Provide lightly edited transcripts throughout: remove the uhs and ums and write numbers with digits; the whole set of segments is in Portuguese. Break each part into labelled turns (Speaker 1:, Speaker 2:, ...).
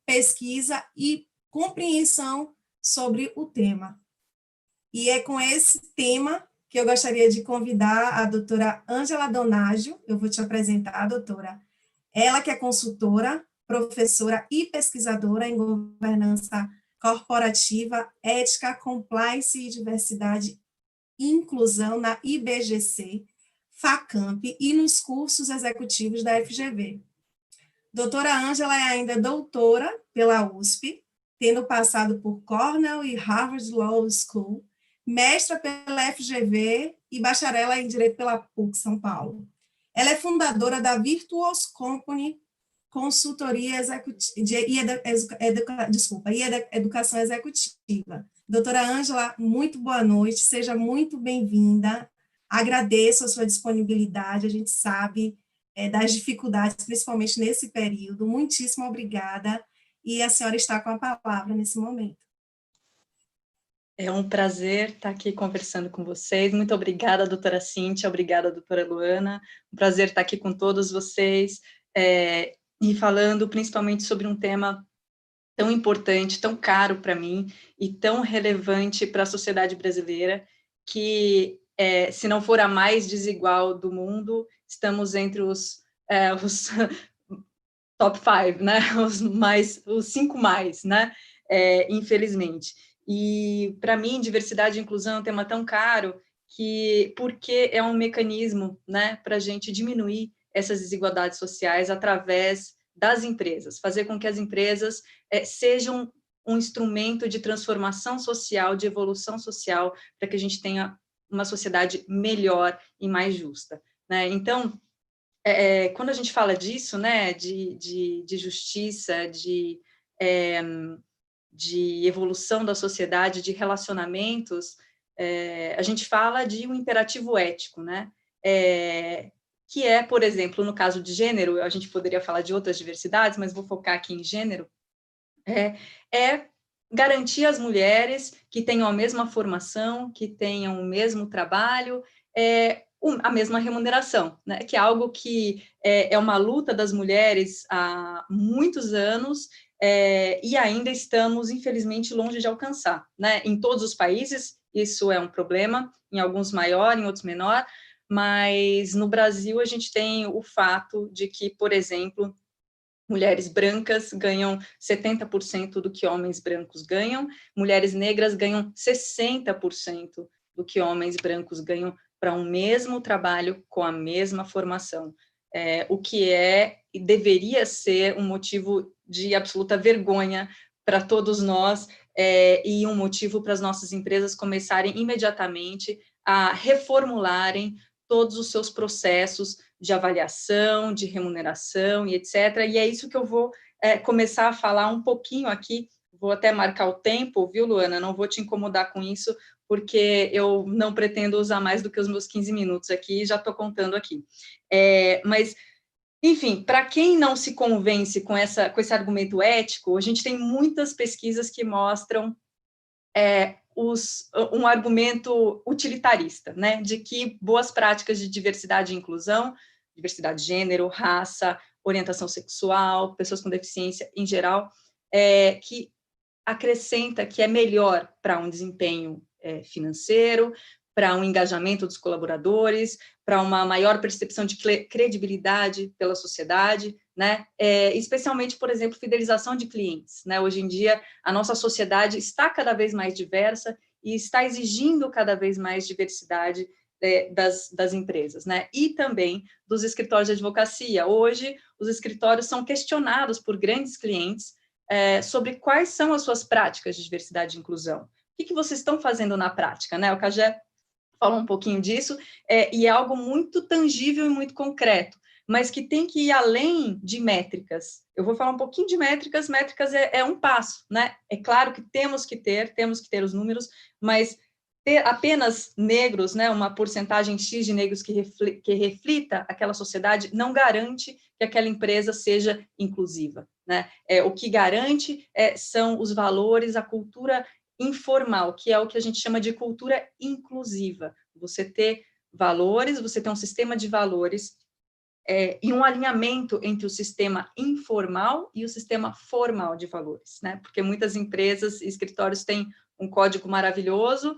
Speaker 1: pesquisa e compreensão sobre o tema. E é com esse tema que eu gostaria de convidar a doutora Ângela Donágio. Eu vou te apresentar, doutora. Ela que é consultora, professora e pesquisadora em governança corporativa, ética, compliance e diversidade e inclusão na IBGC, FACAMP e nos cursos executivos da FGV. Doutora Ângela é ainda doutora pela USP, tendo passado por Cornell e Harvard Law School, mestra pela FGV e bacharela em Direito pela PUC São Paulo. Ela é fundadora da Virtuos Company Consultoria e Educação Executiva. Doutora Ângela, muito boa noite, seja muito bem-vinda. Agradeço a sua disponibilidade, a gente sabe das dificuldades, principalmente nesse período. Muitíssimo obrigada, e a senhora está com a palavra nesse momento.
Speaker 2: É um prazer estar aqui conversando com vocês. Muito obrigada, doutora Cíntia, obrigada, doutora Luana. Um prazer estar aqui com todos vocês e falando principalmente sobre um tema tão importante, tão caro para mim e tão relevante para a sociedade brasileira, que, se não for a mais desigual do mundo, estamos entre os top 5, né? Os 5 mais, né? Infelizmente. E, para mim, diversidade e inclusão é um tema tão caro porque é um mecanismo, né, para a gente diminuir essas desigualdades sociais através das empresas, fazer com que as empresas sejam um instrumento de transformação social, de evolução social, para que a gente tenha uma sociedade melhor e mais justa, né? Então, quando a gente fala disso, né, de justiça, de evolução da sociedade, de relacionamentos, a gente fala de um imperativo ético, né? Que é, por exemplo, no caso de gênero, a gente poderia falar de outras diversidades, mas vou focar aqui em gênero, garantir às mulheres que tenham a mesma formação, que tenham o mesmo trabalho, a mesma remuneração, né? Que é algo que é uma luta das mulheres há muitos anos, e ainda estamos, infelizmente, longe de alcançar, né? Em todos os países, isso é um problema, em alguns maior, em outros menor, mas no Brasil a gente tem o fato de que, por exemplo, mulheres brancas ganham 70% do que homens brancos ganham, mulheres negras ganham 60% do que homens brancos ganham para um mesmo trabalho com a mesma formação, o que e deveria ser um motivo de absoluta vergonha para todos nós, e um motivo para as nossas empresas começarem imediatamente a reformularem todos os seus processos de avaliação, de remuneração e etc. E é isso que eu vou começar a falar um pouquinho aqui, vou até marcar o tempo, viu, Luana? Não vou te incomodar com isso, porque eu não pretendo usar mais do que os meus 15 minutos aqui, já estou contando aqui. Mas, enfim, para quem não se convence com esse argumento ético, a gente tem muitas pesquisas que mostram um argumento utilitarista, né, de que boas práticas de diversidade e inclusão, diversidade de gênero, raça, orientação sexual, pessoas com deficiência em geral, que acrescenta que é melhor para um desempenho financeiro, para um engajamento dos colaboradores, para uma maior percepção de credibilidade pela sociedade, né? Especialmente, por exemplo, fidelização de clientes, né? Hoje em dia, a nossa sociedade está cada vez mais diversa e está exigindo cada vez mais diversidade das empresas, né? E também dos escritórios de advocacia. Hoje, os escritórios são questionados por grandes clientes sobre quais são as suas práticas de diversidade e inclusão. O que vocês estão fazendo na prática, né? O Cagé falou um pouquinho disso, e é algo muito tangível e muito concreto, mas que tem que ir além de métricas. Eu vou falar um pouquinho de métricas, métricas é um passo, né? É claro que temos que ter os números, mas ter apenas negros, né, uma porcentagem X de negros que reflita aquela sociedade, não garante que aquela empresa seja inclusiva, né? O que garante são os valores, a cultura informal, que é o que a gente chama de cultura inclusiva. Você ter valores, você ter um sistema de valores e um alinhamento entre o sistema informal e o sistema formal de valores, né? Porque muitas empresas e escritórios têm um código maravilhoso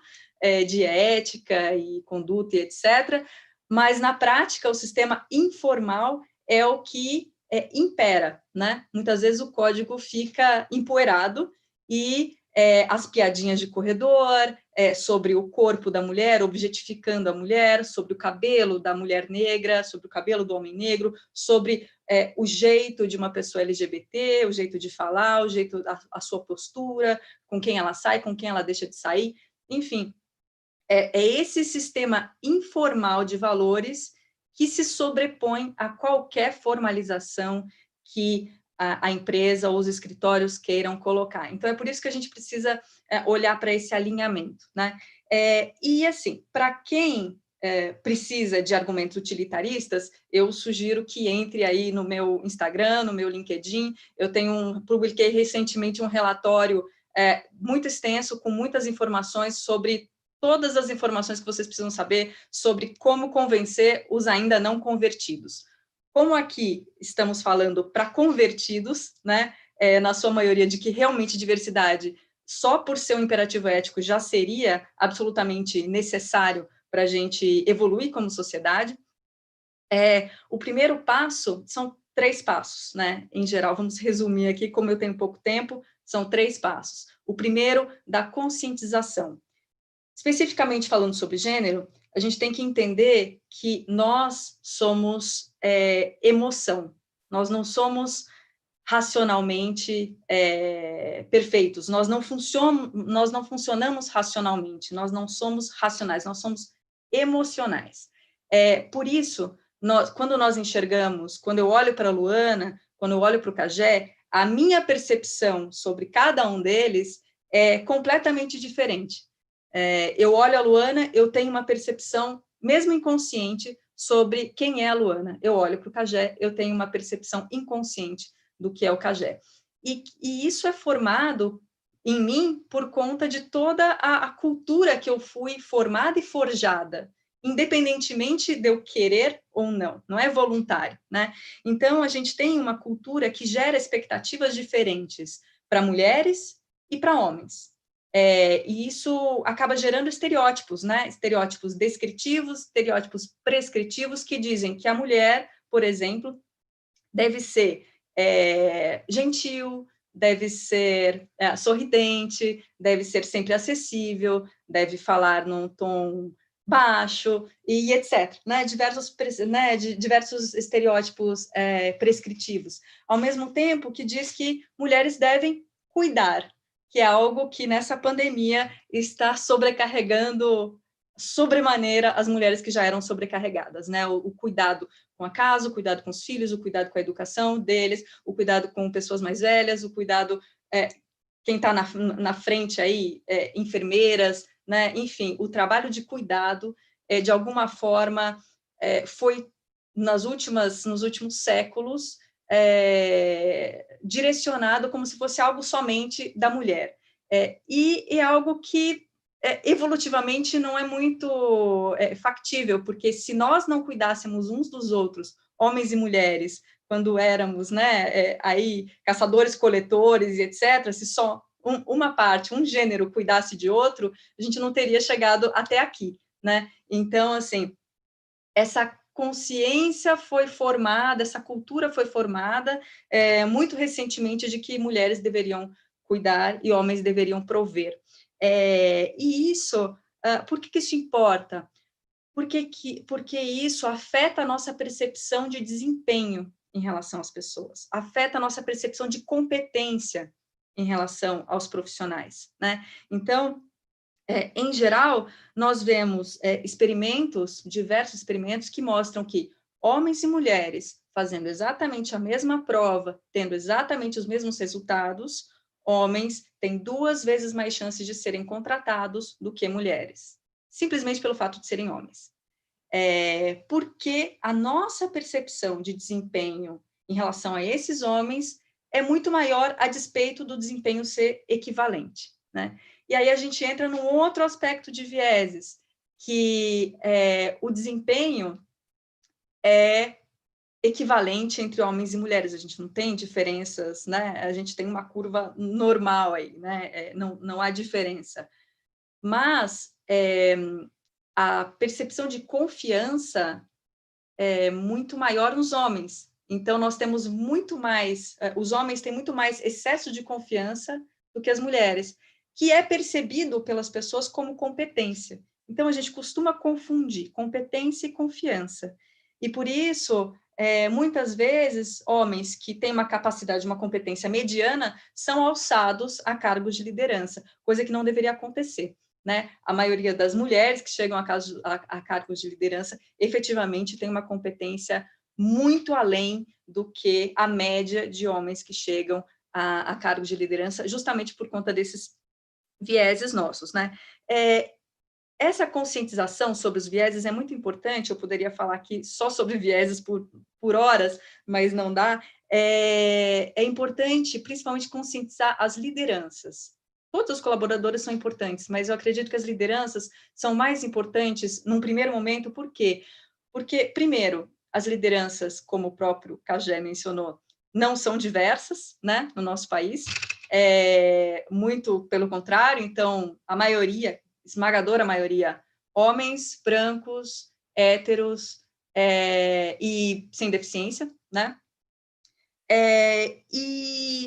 Speaker 2: de ética e conduta e etc., mas, na prática, o sistema informal é o que impera, né? Muitas vezes o código fica empoeirado e as piadinhas de corredor, sobre o corpo da mulher, objetificando a mulher, sobre o cabelo da mulher negra, sobre o cabelo do homem negro, sobre o jeito de uma pessoa LGBT, o jeito de falar, o jeito, a sua postura, com quem ela sai, com quem ela deixa de sair, enfim. É esse sistema informal de valores que se sobrepõe a qualquer formalização que a empresa ou os escritórios queiram colocar. Então, é por isso que a gente precisa olhar para esse alinhamento, né? E, assim, para quem precisa de argumentos utilitaristas, eu sugiro que entre aí no meu Instagram, no meu LinkedIn. Publiquei recentemente um relatório muito extenso, com muitas informações sobre todas as informações que vocês precisam saber sobre como convencer os ainda não convertidos. Como aqui estamos falando para convertidos, né, na sua maioria, de que realmente diversidade, só por ser um imperativo ético, já seria absolutamente necessário para a gente evoluir como sociedade. O primeiro passo são 3 passos, né? Em geral, vamos resumir aqui, como eu tenho pouco tempo, são 3 passos. O primeiro, da conscientização. Especificamente falando sobre gênero, a gente tem que entender que nós somos emoção, nós não somos racionalmente perfeitos, nós não funcionamos racionalmente, nós não somos racionais, nós somos emocionais. Por isso, quando nós enxergamos, quando eu olho para a Luana, quando eu olho para o Cagé, a minha percepção sobre cada um deles é completamente diferente. Eu olho a Luana, eu tenho uma percepção, mesmo inconsciente, sobre quem é a Luana. Eu olho para o Cagé, eu tenho uma percepção inconsciente do que é o Cagé. E isso é formado em mim por conta de toda a cultura que eu fui formada e forjada, independentemente de eu querer ou não, não é voluntário, né? Então, a gente tem uma cultura que gera expectativas diferentes para mulheres e para homens. E isso acaba gerando estereótipos, né? Estereótipos descritivos, estereótipos prescritivos, que dizem que a mulher, por exemplo, deve ser gentil, deve ser sorridente, deve ser sempre acessível, deve falar num tom baixo, e etc. Né? Diversos estereótipos prescritivos. Ao mesmo tempo que diz que mulheres devem cuidar, que é algo que nessa pandemia está sobrecarregando sobremaneira as mulheres que já eram sobrecarregadas, né? O cuidado com a casa, o cuidado com os filhos, o cuidado com a educação deles, o cuidado com pessoas mais velhas, o cuidado, quem está na frente aí, enfermeiras, né? Enfim, o trabalho de cuidado, de alguma forma, foi, nos últimos séculos, direcionado como se fosse algo somente da mulher. E é algo que evolutivamente não é muito factível, porque se nós não cuidássemos uns dos outros, homens e mulheres, quando éramos, né, aí caçadores-coletores e etc., se só uma parte, um gênero cuidasse de outro, a gente não teria chegado até aqui, né? Então, assim, essa consciência foi formada, essa cultura foi formada muito recentemente de que mulheres deveriam cuidar e homens deveriam prover. E isso, por que isso importa? Porque isso afeta a nossa percepção de desempenho em relação às pessoas, afeta a nossa percepção de competência em relação aos profissionais, né? Então, em geral, nós vemos diversos experimentos que mostram que homens e mulheres fazendo exatamente a mesma prova, tendo exatamente os mesmos resultados, homens têm 2 vezes mais chances de serem contratados do que mulheres, simplesmente pelo fato de serem homens. Porque a nossa percepção de desempenho em relação a esses homens é muito maior a despeito do desempenho ser equivalente, né? E aí a gente entra num outro aspecto de vieses, que o desempenho é equivalente entre homens e mulheres, a gente não tem diferenças, né? A gente tem uma curva normal aí, né? Não há diferença. Mas a percepção de confiança é muito maior nos homens. Então, nós temos muito mais, os homens têm muito mais excesso de confiança do que as mulheres, que é percebido pelas pessoas como competência. Então, a gente costuma confundir competência e confiança. E, por isso, muitas vezes, homens que têm uma capacidade, uma competência mediana, são alçados a cargos de liderança, coisa que não deveria acontecer. Né? A maioria das mulheres que chegam a cargos de liderança efetivamente tem uma competência muito além do que a média de homens que chegam a cargos de liderança, justamente por conta desses vieses nossos. Né? Essa conscientização sobre os vieses é muito importante, eu poderia falar aqui só sobre vieses por horas, mas não dá. É importante, principalmente, conscientizar as lideranças. Todos os colaboradores são importantes, mas eu acredito que as lideranças são mais importantes num primeiro momento, por quê? Porque, primeiro, as lideranças, como o próprio Cagé mencionou, não são diversas, né, no nosso país, muito pelo contrário, então, a maioria, esmagadora maioria, homens, brancos, héteros e sem deficiência, né?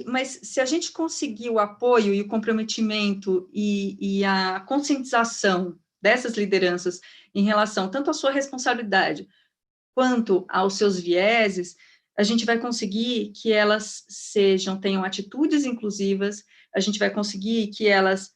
Speaker 2: Mas se a gente conseguir o apoio e o comprometimento e a conscientização dessas lideranças em relação tanto à sua responsabilidade quanto aos seus vieses, a gente vai conseguir que elas tenham atitudes inclusivas, a gente vai conseguir que elas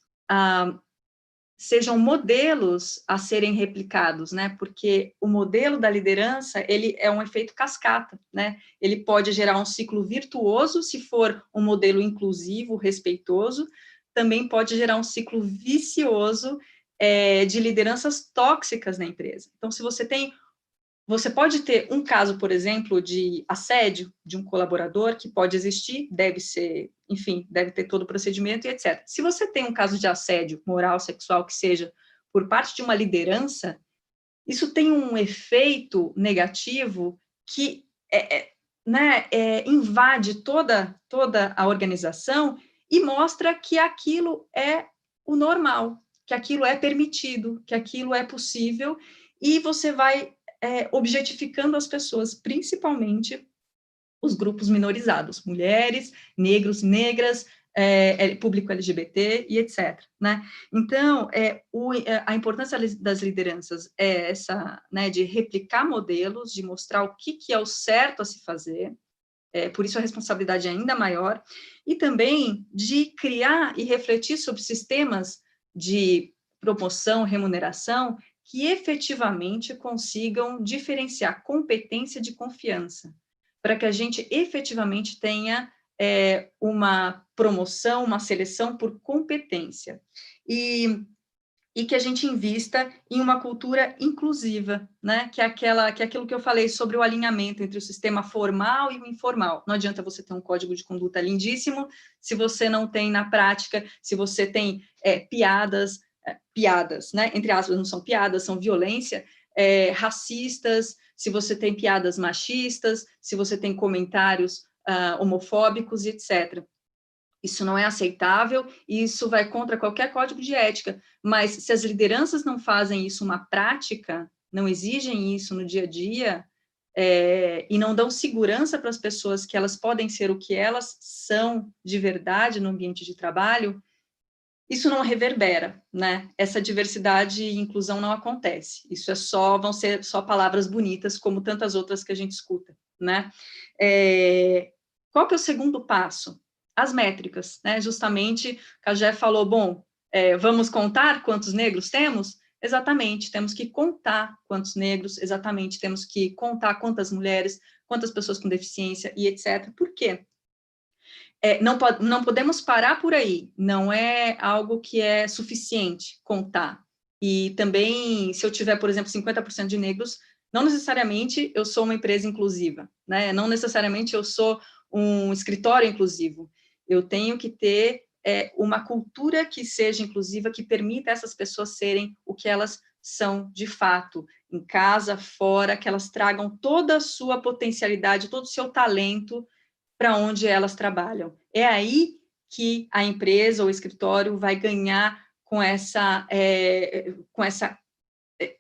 Speaker 2: sejam modelos a serem replicados, né? Porque o modelo da liderança, ele é um efeito cascata, né? Ele pode gerar um ciclo virtuoso, se for um modelo inclusivo, respeitoso, também pode gerar um ciclo vicioso de lideranças tóxicas na empresa. Então, se você pode ter um caso, por exemplo, de assédio de um colaborador, que pode existir, deve ser, enfim, deve ter todo o procedimento e etc. Se você tem um caso de assédio moral, sexual, que seja por parte de uma liderança, isso tem um efeito negativo que invade toda a organização e mostra que aquilo é o normal, que aquilo é permitido, que aquilo é possível, e você vai objetificando as pessoas, principalmente os grupos minorizados, mulheres, negros, negras, público LGBT e etc. Né? Então, a importância das lideranças é essa, né, de replicar modelos, de mostrar o que é o certo a se fazer, por isso a responsabilidade é ainda maior, e também de criar e refletir sobre sistemas de promoção, remuneração, que efetivamente consigam diferenciar competência de confiança, para que a gente efetivamente tenha uma promoção, uma seleção por competência. E que a gente invista em uma cultura inclusiva, né? Que é aquilo que eu falei sobre o alinhamento entre o sistema formal e o informal. Não adianta você ter um código de conduta lindíssimo se você não tem na prática, se você tem piadas, né? Entre aspas, não são piadas, são violência, racistas, se você tem piadas machistas, se você tem comentários homofóbicos, etc. Isso não é aceitável e isso vai contra qualquer código de ética. Mas se as lideranças não fazem isso uma prática, não exigem isso no dia a dia, e não dão segurança para as pessoas que elas podem ser o que elas são de verdade no ambiente de trabalho, isso não reverbera, né? Essa diversidade e inclusão não acontece. Isso vão ser só palavras bonitas, como tantas outras que a gente escuta, né? Qual que é o segundo passo? As métricas, né? Justamente, Cagé falou, bom, vamos contar quantos negros temos? Exatamente, temos que contar quantos negros, exatamente, temos que contar quantas mulheres, quantas pessoas com deficiência e etc. Por quê? Não podemos parar por aí, não é algo que é suficiente contar. E também, se eu tiver, por exemplo, 50% de negros, não necessariamente eu sou uma empresa inclusiva, né? Não necessariamente eu sou um escritório inclusivo. Eu tenho que ter uma cultura que seja inclusiva, que permita essas pessoas serem o que elas são, de fato, em casa, fora, que elas tragam toda a sua potencialidade, todo o seu talento para onde elas trabalham. É aí que a empresa ou o escritório vai ganhar com essa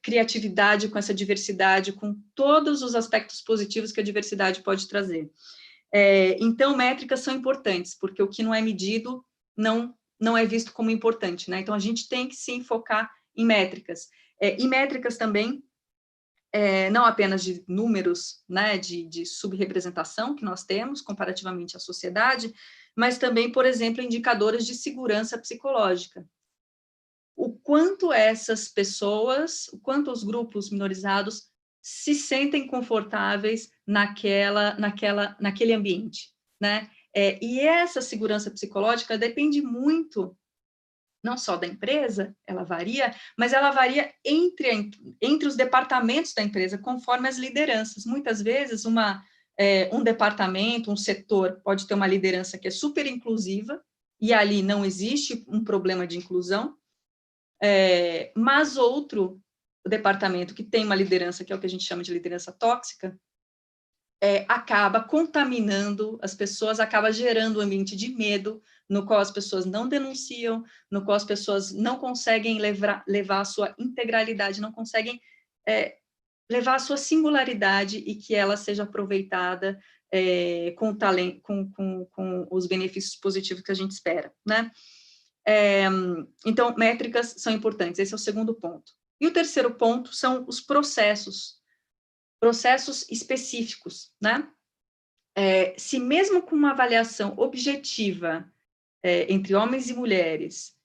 Speaker 2: criatividade, com essa diversidade, com todos os aspectos positivos que a diversidade pode trazer. Então, métricas são importantes, porque o que não é medido não é visto como importante, né? Então, a gente tem que sim focar em métricas. E métricas também, não apenas de números, né, de subrepresentação que nós temos comparativamente à sociedade, mas também, por exemplo, indicadores de segurança psicológica. O quanto essas pessoas, o quanto os grupos minorizados se sentem confortáveis naquele ambiente, né? E essa segurança psicológica depende muito, não só da empresa, ela varia, mas ela varia entre os departamentos da empresa, conforme as lideranças. Muitas vezes, um departamento, um setor, pode ter uma liderança que é super inclusiva, e ali não existe um problema de inclusão, mas outro departamento que tem uma liderança, que é o que a gente chama de liderança tóxica, acaba contaminando as pessoas, acaba gerando um ambiente de medo, no qual as pessoas não denunciam, no qual as pessoas não conseguem levar a sua integralidade, não conseguem levar a sua singularidade e que ela seja aproveitada com o talento, com os benefícios positivos que a gente espera, né? Então, métricas são importantes, esse é o segundo ponto. E o terceiro ponto são os processos específicos, né? Se mesmo com uma avaliação objetiva entre homens e mulheres,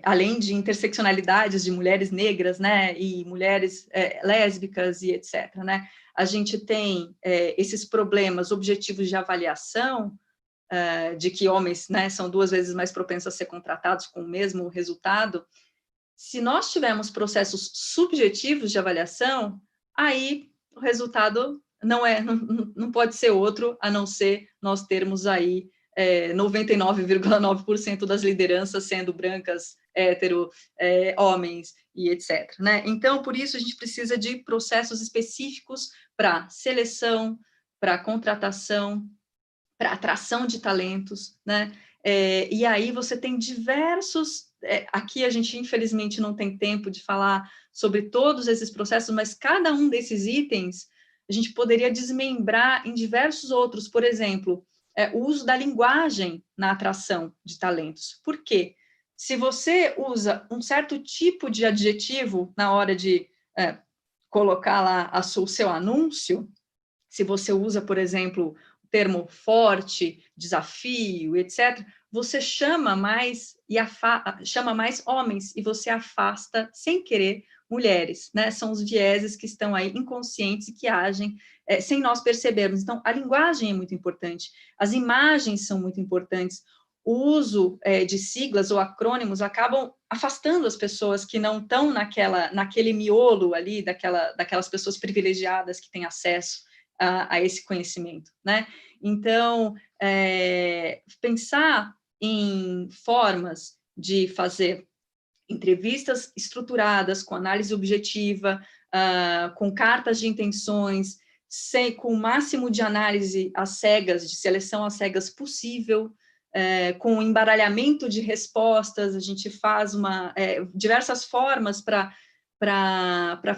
Speaker 2: além de interseccionalidades de mulheres negras, né, e mulheres lésbicas e etc., né, a gente tem esses problemas objetivos de avaliação, de que homens, né, são 2 vezes mais propensos a ser contratados com o mesmo resultado. Se nós tivermos processos subjetivos de avaliação, aí o resultado não pode ser outro, a não ser nós termos aí 99,9% das lideranças sendo brancas, hétero, homens e etc., né? Então, por isso, a gente precisa de processos específicos para seleção, para contratação, para atração de talentos, né? E aí você tem diversos... aqui a gente, infelizmente, não tem tempo de falar sobre todos esses processos, mas cada um desses itens a gente poderia desmembrar em diversos outros. Por exemplo, o uso da linguagem na atração de talentos. Por quê? Se você usa um certo tipo de adjetivo na hora de colocar lá o seu anúncio, se você usa, por exemplo, o termo forte, desafio, etc., você chama mais homens e você afasta, sem querer, mulheres, né? São os vieses que estão aí inconscientes e que agem sem nós percebermos. Então, a linguagem é muito importante, as imagens são muito importantes, o uso de siglas ou acrônimos acabam afastando as pessoas que não estão naquele miolo ali, daquelas pessoas privilegiadas que têm acesso a esse conhecimento, né? Então, pensar em formas de fazer entrevistas estruturadas, com análise objetiva, com cartas de intenções, com o máximo de análise às cegas, de seleção às cegas possível, com embaralhamento de respostas, a gente faz diversas formas para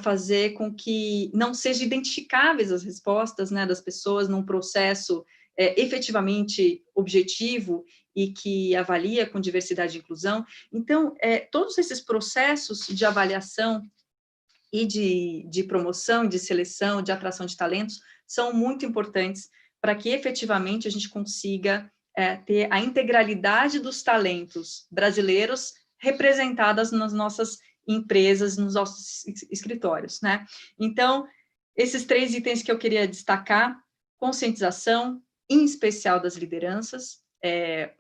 Speaker 2: fazer com que não sejam identificáveis as respostas, né, das pessoas num processo efetivamente objetivo e que avalia com diversidade e inclusão. Então, todos esses processos de avaliação e de promoção, de seleção, de atração de talentos, são muito importantes para que efetivamente a gente consiga ter a integralidade dos talentos brasileiros representadas nas nossas empresas, nos nossos escritórios, né? Então, esses 3 itens que eu queria destacar: conscientização, em especial das lideranças,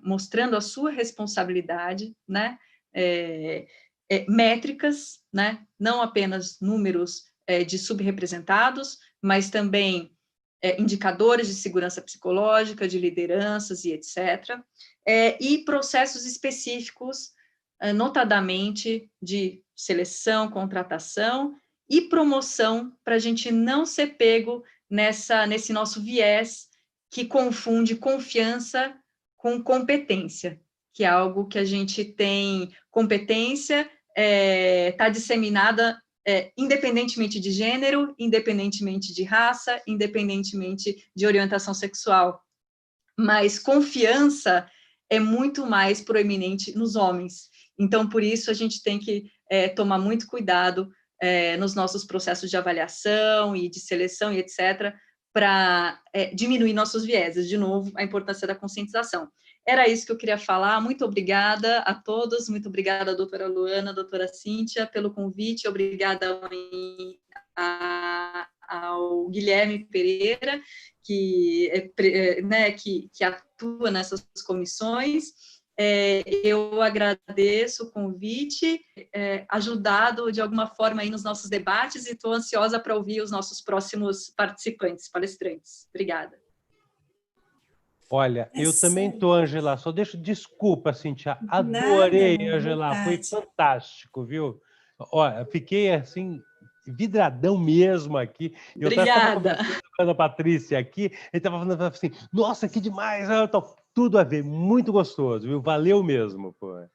Speaker 2: mostrando a sua responsabilidade, né? Métricas, né? Não apenas números de subrepresentados, mas também indicadores de segurança psicológica, de lideranças e etc. E processos específicos, notadamente de seleção, contratação e promoção, para a gente não ser pego nesse nosso viés que confunde confiança com competência, que é algo que a gente tem competência, está disseminada independentemente de gênero, independentemente de raça, independentemente de orientação sexual. Mas confiança é muito mais proeminente nos homens. Então, por isso, a gente tem que tomar muito cuidado nos nossos processos de avaliação e de seleção e etc., para diminuir nossos vieses. De novo, a importância da conscientização. Era isso que eu queria falar. Muito obrigada a todos, muito obrigada, doutora Luana, doutora Cíntia, pelo convite, obrigada ao Guilherme Pereira, que atua nessas comissões. Eu agradeço o convite, ajudado de alguma forma aí nos nossos debates, e estou ansiosa para ouvir os nossos próximos participantes, palestrantes. Obrigada.
Speaker 3: Olha, eu também estou, Ângela, desculpa, Cíntia, adorei, Ângela, foi fantástico, viu? Olha, fiquei assim, vidradão mesmo aqui.
Speaker 2: Obrigada.
Speaker 3: Eu estava com a Patrícia aqui, ele estava falando assim, nossa, que demais, tudo a ver, muito gostoso, viu? Valeu mesmo, pô.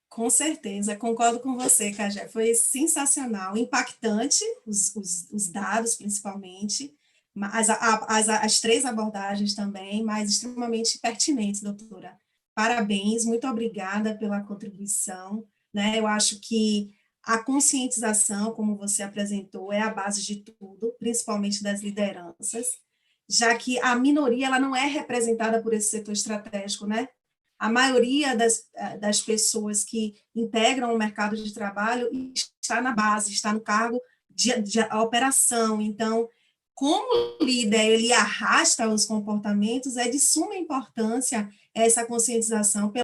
Speaker 1: Com certeza, concordo com você, Cajé, foi sensacional, impactante, os dados principalmente, as 3 abordagens também, mas extremamente pertinentes, doutora. Parabéns, muito obrigada pela contribuição, né? Eu acho que a conscientização, como você apresentou, é a base de tudo, principalmente das lideranças, já que a minoria ela não é representada por esse setor estratégico, né? A maioria das pessoas que integram o mercado de trabalho está na base, está no cargo de operação. Então, como o líder ele arrasta os comportamentos, é de suma importância essa conscientização